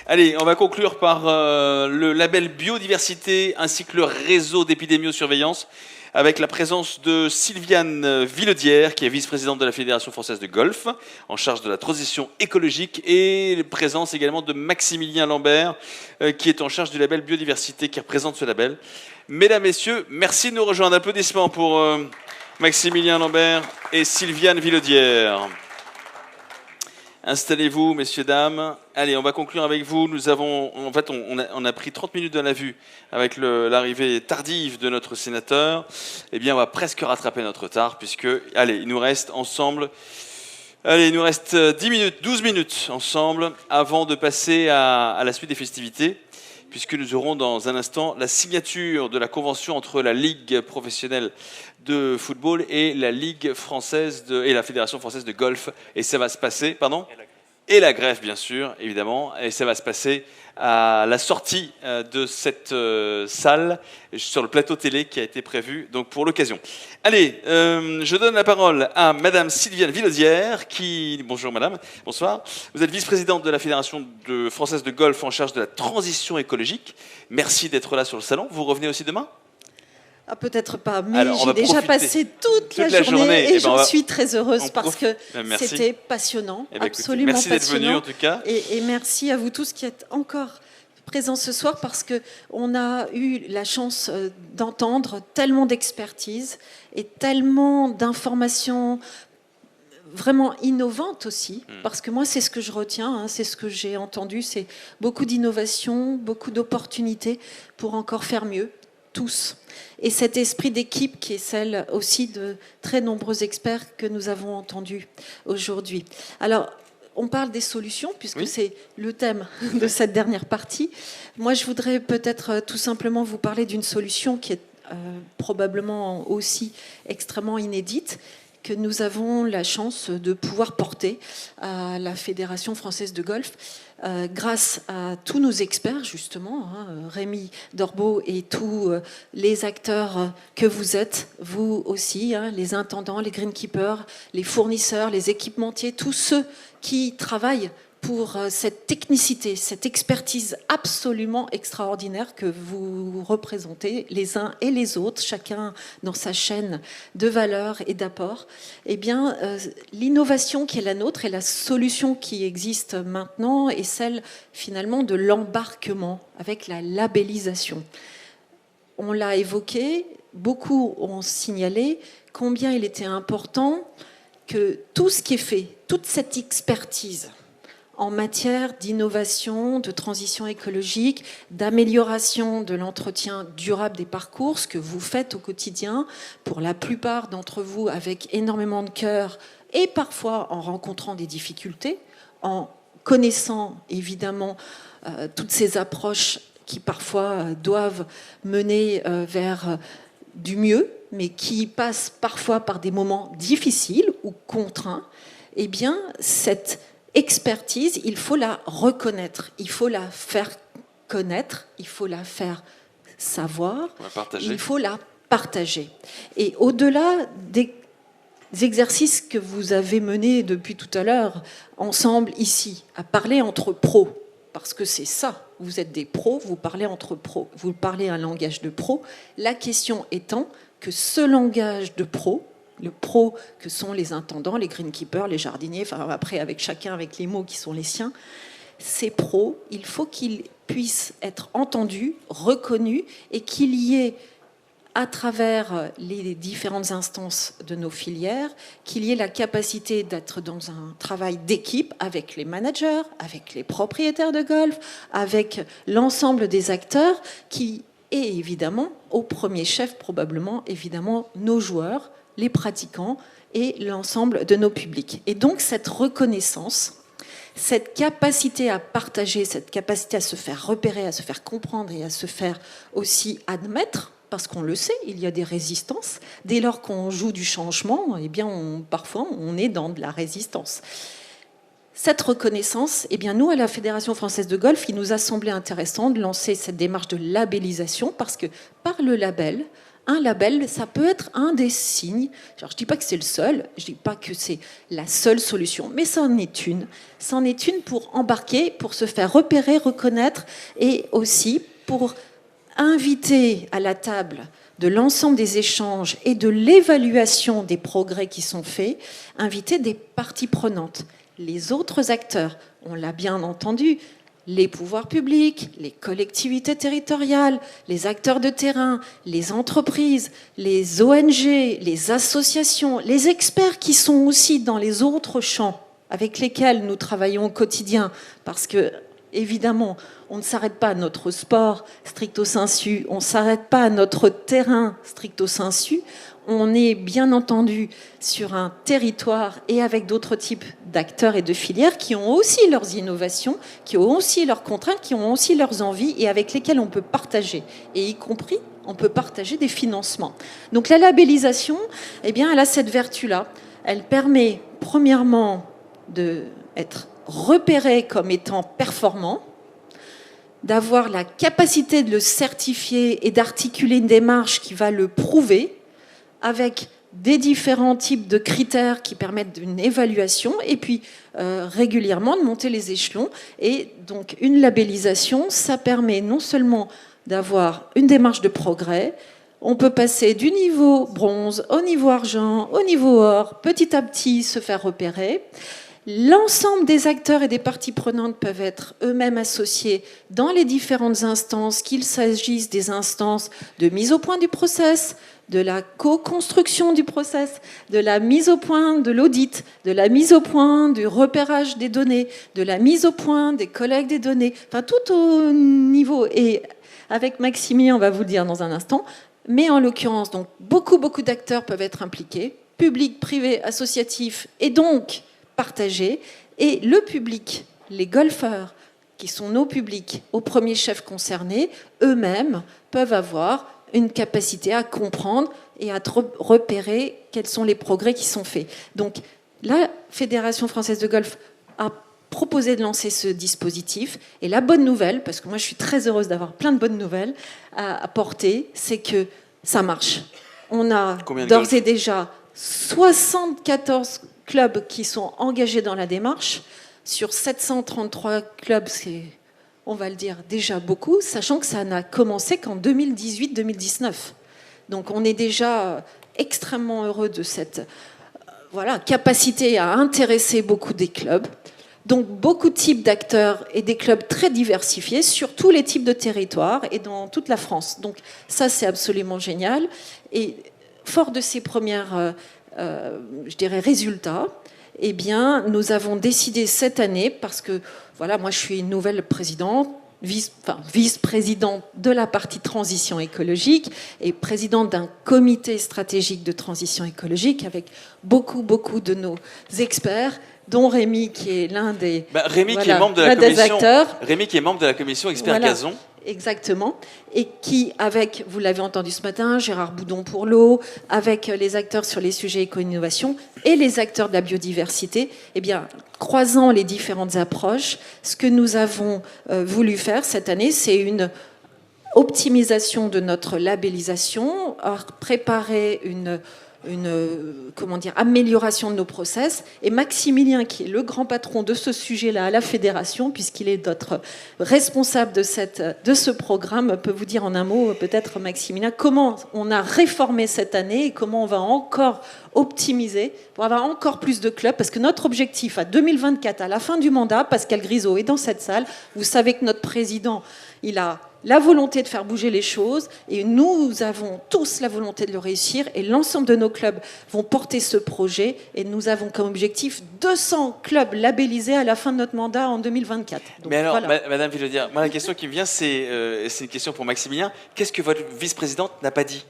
Allez, on va conclure par le label biodiversité ainsi que le réseau d'épidémiosurveillance avec la présence de Sylviane Villedière, qui est vice-présidente de la Fédération française de golf, en charge de la transition écologique, et présence également de Maximilien Lambert, qui est en charge du label biodiversité, qui représente ce label. Mesdames, Messieurs, merci de nous rejoindre. Applaudissements pour Maximilien Lambert et Sylviane Villedière. Installez-vous, messieurs, dames. Allez, on va conclure avec vous. Nous avons, en fait, on a pris 30 minutes de la vue avec l'arrivée tardive de notre sénateur. Eh bien, on va presque rattraper notre retard, puisque, allez, il nous reste ensemble, allez, il nous reste 10 minutes, 12 minutes ensemble, avant de passer à la suite des festivités, puisque nous aurons dans un instant la signature de la convention entre la Ligue professionnelle de football et la Ligue française et la Fédération française de golf. Et ça va se passer, pardon ? Et la greffe, bien sûr, évidemment. Et ça va se passer à la sortie de cette salle, sur le plateau télé qui a été prévu donc, pour l'occasion. Allez, je donne la parole à Madame Sylviane Villedière, qui... Bonjour Madame, bonsoir. Vous êtes vice-présidente de la Fédération française de golf en charge de la transition écologique. Merci d'être là sur le salon. Vous revenez aussi demain ? Ah, peut-être pas, mais j'ai déjà profiter passé toute la journée et j'en suis très heureuse parce que merci. C'était passionnant, écoutez, absolument merci d'être venu en tout cas. Et merci à vous tous qui êtes encore présents ce soir parce qu'on a eu la chance d'entendre tellement d'expertise et tellement d'informations vraiment innovantes aussi, parce que moi c'est ce que je retiens, c'est ce que j'ai entendu, c'est beaucoup d'innovation, beaucoup d'opportunités pour encore faire mieux, tous. Et cet esprit d'équipe qui est celle aussi de très nombreux experts que nous avons entendus aujourd'hui. Alors, on parle des solutions, puisque c'est le thème de cette dernière partie. Moi, je voudrais peut-être tout simplement vous parler d'une solution qui est probablement aussi extrêmement inédite, que nous avons la chance de pouvoir porter à la Fédération française de golf, grâce à tous nos experts, justement, Rémi Dorbeau et tous les acteurs que vous êtes, vous aussi, les intendants, les greenkeepers, les fournisseurs, les équipementiers, tous ceux qui travaillent pour cette technicité, cette expertise absolument extraordinaire que vous représentez les uns et les autres, chacun dans sa chaîne de valeur et d'apport. Eh bien, l'innovation qui est la nôtre et la solution qui existe maintenant est celle finalement de l'embarquement avec la labellisation. On l'a évoqué, beaucoup ont signalé combien il était important que tout ce qui est fait, toute cette expertise en matière d'innovation, de transition écologique, d'amélioration de l'entretien durable des parcours, ce que vous faites au quotidien, pour la plupart d'entre vous avec énormément de cœur et parfois en rencontrant des difficultés, en connaissant évidemment toutes ces approches qui parfois doivent mener vers du mieux, mais qui passent parfois par des moments difficiles ou contraints. Eh bien, cette expertise, il faut la reconnaître, il faut la faire connaître, il faut la faire savoir, il faut la partager. Et au-delà des exercices que vous avez menés depuis tout à l'heure, ensemble ici, à parler entre pros, parce que c'est ça, vous êtes des pros, vous parlez entre pros, vous parlez un langage de pros, la question étant que ce langage de pros, le pro que sont les intendants, les greenkeepers, les jardiniers, enfin après avec chacun avec les mots qui sont les siens, ces pros, il faut qu'ils puissent être entendus, reconnus et qu'il y ait à travers les différentes instances de nos filières, qu'il y ait la capacité d'être dans un travail d'équipe avec les managers, avec les propriétaires de golf, avec l'ensemble des acteurs qui est évidemment, au premier chef probablement, évidemment, nos joueurs, les pratiquants et l'ensemble de nos publics. Et donc cette reconnaissance, cette capacité à partager, cette capacité à se faire repérer, à se faire comprendre et à se faire aussi admettre, parce qu'on le sait, il y a des résistances. Dès lors qu'on joue du changement, eh bien parfois on est dans de la résistance. Cette reconnaissance, eh bien nous, à la Fédération française de golf, il nous a semblé intéressant de lancer cette démarche de labellisation parce que par le label, un label, ça peut être un des signes. Alors, je ne dis pas que c'est le seul, je ne dis pas que c'est la seule solution, mais c'en est une. C'en est une pour embarquer, pour se faire repérer, reconnaître, et aussi pour inviter à la table de l'ensemble des échanges et de l'évaluation des progrès qui sont faits, inviter des parties prenantes. Les autres acteurs, on l'a bien entendu, les pouvoirs publics, les collectivités territoriales, les acteurs de terrain, les entreprises, les ONG, les associations, les experts qui sont aussi dans les autres champs avec lesquels nous travaillons au quotidien, parce que, évidemment, on ne s'arrête pas à notre sport stricto sensu, on ne s'arrête pas à notre terrain stricto sensu, on est bien entendu sur un territoire et avec d'autres types d'acteurs et de filières qui ont aussi leurs innovations, qui ont aussi leurs contraintes, qui ont aussi leurs envies et avec lesquelles on peut partager, et y compris on peut partager des financements. Donc la labellisation, eh bien, elle a cette vertu-là. Elle permet premièrement d'être repéré comme étant performant, d'avoir la capacité de le certifier et d'articuler une démarche qui va le prouver, avec des différents types de critères qui permettent une évaluation et puis régulièrement de monter les échelons. Et donc une labellisation, ça permet non seulement d'avoir une démarche de progrès, on peut passer du niveau bronze au niveau argent, au niveau or, petit à petit se faire repérer. L'ensemble des acteurs et des parties prenantes peuvent être eux-mêmes associés dans les différentes instances, qu'il s'agisse des instances de mise au point du process, de la co-construction du process, de la mise au point de l'audit, de la mise au point du repérage des données, de la mise au point des collectes des données, enfin tout au niveau. Et avec Maximilien, on va vous le dire dans un instant, mais en l'occurrence, donc beaucoup d'acteurs peuvent être impliqués, public, privé, associatif, et donc partagés. Et le public, les golfeurs, qui sont nos publics, aux premiers chefs concernés, eux-mêmes peuvent avoir une capacité à comprendre et à repérer quels sont les progrès qui sont faits. Donc, la Fédération française de golf a proposé de lancer ce dispositif. Et la bonne nouvelle, parce que moi je suis très heureuse d'avoir plein de bonnes nouvelles à apporter, c'est que ça marche. On a d'ores et déjà 74 clubs qui sont engagés dans la démarche. Sur 733 clubs, c'est, on va le dire, déjà beaucoup, sachant que ça n'a commencé qu'en 2018-2019. Donc on est déjà extrêmement heureux de cette capacité à intéresser beaucoup des clubs. Donc beaucoup de types d'acteurs et des clubs très diversifiés sur tous les types de territoires et dans toute la France. Donc ça, c'est absolument génial. Et fort de ces premières, résultats, eh bien, nous avons décidé cette année, parce que moi je suis une nouvelle présidente, vice-présidente de la partie transition écologique et présidente d'un comité stratégique de transition écologique avec beaucoup de nos experts, dont Rémi qui est l'un des qui est membre de la commission, acteurs. Rémi qui est membre de la commission expert gazon. Exactement, et qui, avec, vous l'avez entendu ce matin, Gérard Boudon pour l'eau, avec les acteurs sur les sujets éco-innovation et les acteurs de la biodiversité, eh bien, croisant les différentes approches, ce que nous avons voulu faire cette année, c'est une optimisation de notre labellisation, préparer une amélioration de nos process. Et Maximilien, qui est le grand patron de ce sujet-là à la Fédération, puisqu'il est notre responsable de ce programme, peut vous dire en un mot, peut-être Maximilien, comment on a réformé cette année et comment on va encore optimiser pour avoir encore plus de clubs, parce que notre objectif à 2024, à la fin du mandat, Pascal Grisot est dans cette salle, vous savez que notre président, il a la volonté de faire bouger les choses et nous avons tous la volonté de le réussir et l'ensemble de nos clubs vont porter ce projet et nous avons comme objectif 200 clubs labellisés à la fin de notre mandat en 2024. Donc, mais alors, Madame Villaudière, moi la question qui me vient, c'est une question pour Maximilien. Qu'est-ce que votre vice-présidente n'a pas dit ?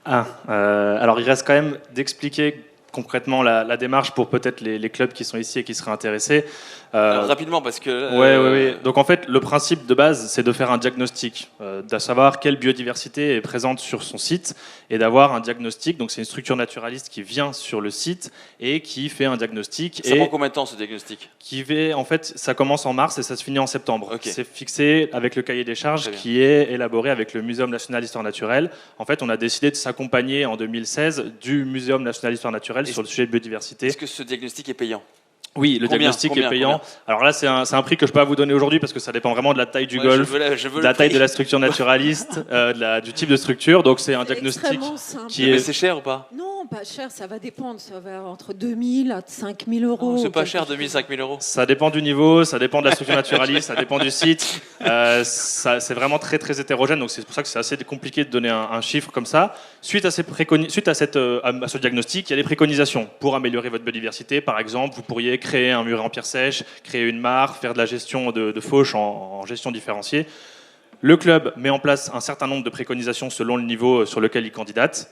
Alors il reste quand même d'expliquer concrètement la démarche pour peut-être les clubs qui sont ici et qui seraient intéressés. Alors, rapidement, parce que... Ouais. Donc en fait, le principe de base, c'est de faire un diagnostic, de savoir quelle biodiversité est présente sur son site et d'avoir un diagnostic. Donc c'est une structure naturaliste qui vient sur le site et qui fait un diagnostic. Ça prend combien de temps ce diagnostic ? En fait, ça commence en mars et ça se finit en septembre. Okay. C'est fixé avec le cahier des charges qui est élaboré avec le Muséum national d'histoire naturelle. En fait, on a décidé de s'accompagner en 2016 du Muséum national d'histoire naturelle sur le sujet de biodiversité. Est-ce que ce diagnostic est payant ? Oui, le diagnostic est payant. Alors là, c'est un prix que je ne peux pas vous donner aujourd'hui parce que ça dépend vraiment de la taille du golf, de la taille de la structure naturaliste, du type de structure. Donc c'est un diagnostic qui est... Mais c'est cher ou pas ? Non, pas cher, ça va dépendre. Ça va entre 2 000 à 5 000 euros. C'est pas cher, 2 000, 5 000 euros. Ça dépend du niveau, ça dépend de la structure naturaliste, ça dépend du site. C'est vraiment très très hétérogène. Donc c'est pour ça que c'est assez compliqué de donner un chiffre comme ça. Suite à ce diagnostic, il y a des préconisations pour améliorer votre biodiversité. Par exemple, vous pourriez créer un muret en pierre sèche, créer une mare, faire de la gestion de fauche en gestion différenciée. Le club met en place un certain nombre de préconisations selon le niveau sur lequel il candidate.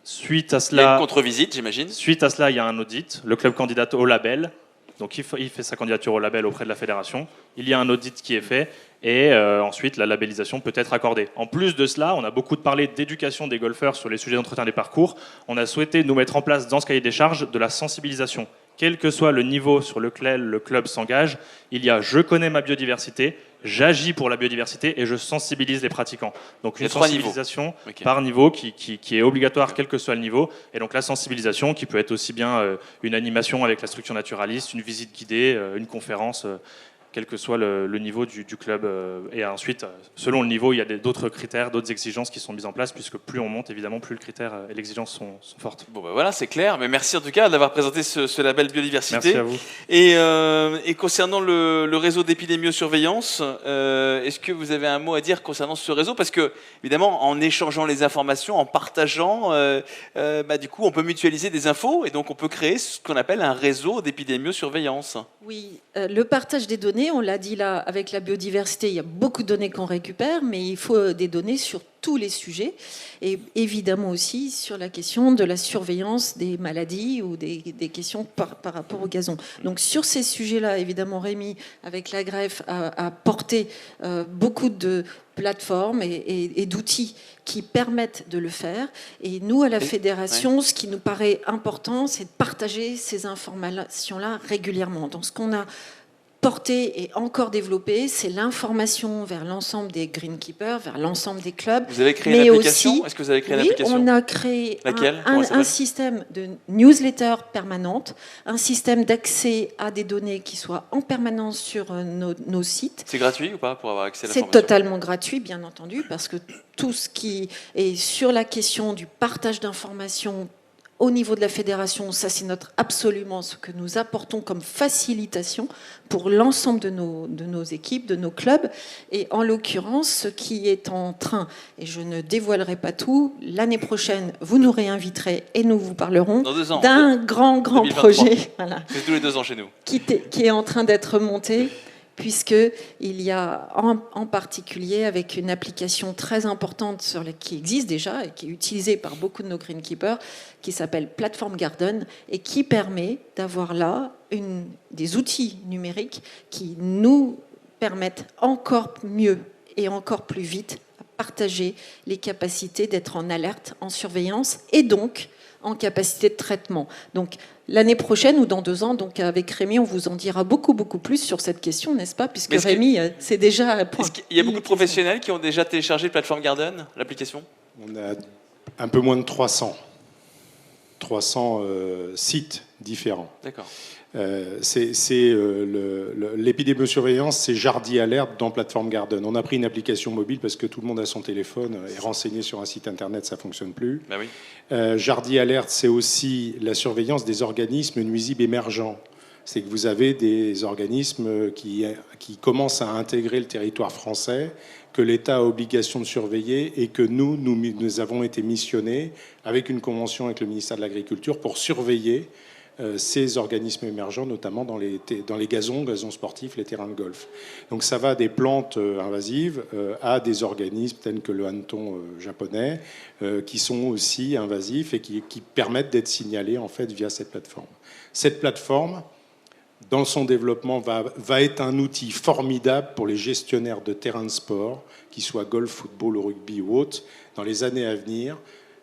Suite à cela, il y a une contre-visite, j'imagine. Suite à cela, il y a un audit. Le club candidate au label. Donc il fait sa candidature au label auprès de la fédération. Il y a un audit qui est fait et ensuite la labellisation peut être accordée. En plus de cela, on a beaucoup parlé d'éducation des golfeurs sur les sujets d'entretien des parcours. On a souhaité nous mettre en place dans ce cahier des charges de la sensibilisation. Quel que soit le niveau sur lequel le club s'engage, il y a « je connais ma biodiversité », j'agis pour la biodiversité et je sensibilise les pratiquants. Donc une sensibilisation par niveau qui est obligatoire quel que soit le niveau. Et donc la sensibilisation qui peut être aussi bien une animation avec la structure naturaliste, une visite guidée, une conférence, quel que soit le niveau du club. Et ensuite, selon le niveau, il y a d'autres critères, d'autres exigences qui sont mises en place, puisque plus on monte, évidemment, plus le critère et l'exigence sont fortes. Bon, ben voilà, c'est clair. Mais merci en tout cas d'avoir présenté ce label biodiversité. Merci à vous. Et concernant le réseau d'épidémiosurveillance, est-ce que vous avez un mot à dire concernant ce réseau ? Parce que, évidemment, en échangeant les informations, en partageant, du coup, on peut mutualiser des infos et donc on peut créer ce qu'on appelle un réseau d'épidémiosurveillance. Oui, le partage des données, on l'a dit là, avec la biodiversité, il y a beaucoup de données qu'on récupère, mais il faut des données sur tous les sujets, et évidemment aussi sur la question de la surveillance des maladies ou des questions par rapport au gazon. Donc sur ces sujets-là, évidemment, Rémi, avec la greffe, a porté beaucoup de plateformes et d'outils qui permettent de le faire. Et nous, à la fédération, ce qui nous paraît important, c'est de partager ces informations-là régulièrement. Donc ce qu'on a porté et encore développé, c'est l'information vers l'ensemble des greenkeepers, vers l'ensemble des clubs. Vous avez créé une application ? Est-ce que vous avez créé une application ? Oui, on a créé un système de newsletter permanente, un système d'accès à des données qui soient en permanence sur nos sites. C'est gratuit ou pas pour avoir accès à l'information ? C'est totalement gratuit, bien entendu, parce que tout ce qui est sur la question du partage d'informations au niveau de la fédération, ça c'est absolument ce que nous apportons comme facilitation pour l'ensemble de nos équipes, de nos clubs. Et en l'occurrence, ce qui est en train, et je ne dévoilerai pas tout, l'année prochaine, vous nous réinviterez et nous vous parlerons d'un grand 2023. Projet c'est tous les 2 ans chez nous. Qui est en train d'être monté, puisqu'il y a en particulier avec une application très importante qui existe déjà et qui est utilisée par beaucoup de nos greenkeepers, qui s'appelle Platform Garden et qui permet d'avoir là des outils numériques qui nous permettent encore mieux et encore plus vite à partager les capacités d'être en alerte, en surveillance et donc en capacité de traitement. Donc l'année prochaine ou dans 2 ans, donc avec Rémi, on vous en dira beaucoup plus sur cette question, n'est-ce pas ? Puisque Rémi, c'est déjà un point. Est-ce qu'il y a beaucoup de professionnels qui ont déjà téléchargé Platform Garden, l'application ? On a un peu moins de 300 sites différents. D'accord. L'épidémiosurveillance, c'est Jardi Alert dans Platform Garden. On a pris une application mobile parce que tout le monde a son téléphone et renseigné sur un site internet, ça ne fonctionne plus. Ben oui. Jardi Alert, c'est aussi la surveillance des organismes nuisibles émergents. C'est que vous avez des organismes qui commencent à intégrer le territoire français, que l'État a obligation de surveiller et que nous avons été missionnés avec une convention avec le ministère de l'Agriculture pour surveiller ces organismes émergents, notamment dans les gazons sportifs, les terrains de golf. Donc ça va des plantes invasives à des organismes tels que le hanneton japonais, qui sont aussi invasifs et qui permettent d'être signalés en fait via cette plateforme. Cette plateforme, dans son développement, va être un outil formidable pour les gestionnaires de terrains de sport, qu'ils soient golf, football, rugby ou autres. Dans les années à venir,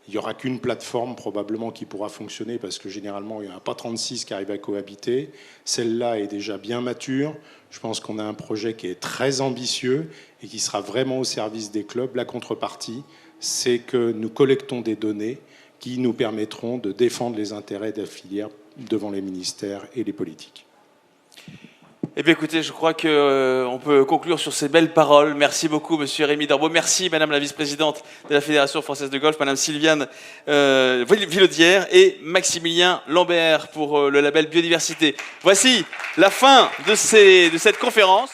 il n'y aura qu'une plateforme probablement qui pourra fonctionner parce que généralement, il n'y en a pas 36 qui arrivent à cohabiter. Celle-là est déjà bien mature. Je pense qu'on a un projet qui est très ambitieux et qui sera vraiment au service des clubs. La contrepartie, c'est que nous collectons des données qui nous permettront de défendre les intérêts de la filière devant les ministères et les politiques. Eh bien écoutez, je crois qu'on peut conclure sur ces belles paroles. Merci beaucoup, monsieur Rémi Darbaud. Merci, madame la vice-présidente de la Fédération française de golf, madame Sylviane Villaudière et Maximilien Lambert pour le label Biodiversité. Voici la fin de cette conférence.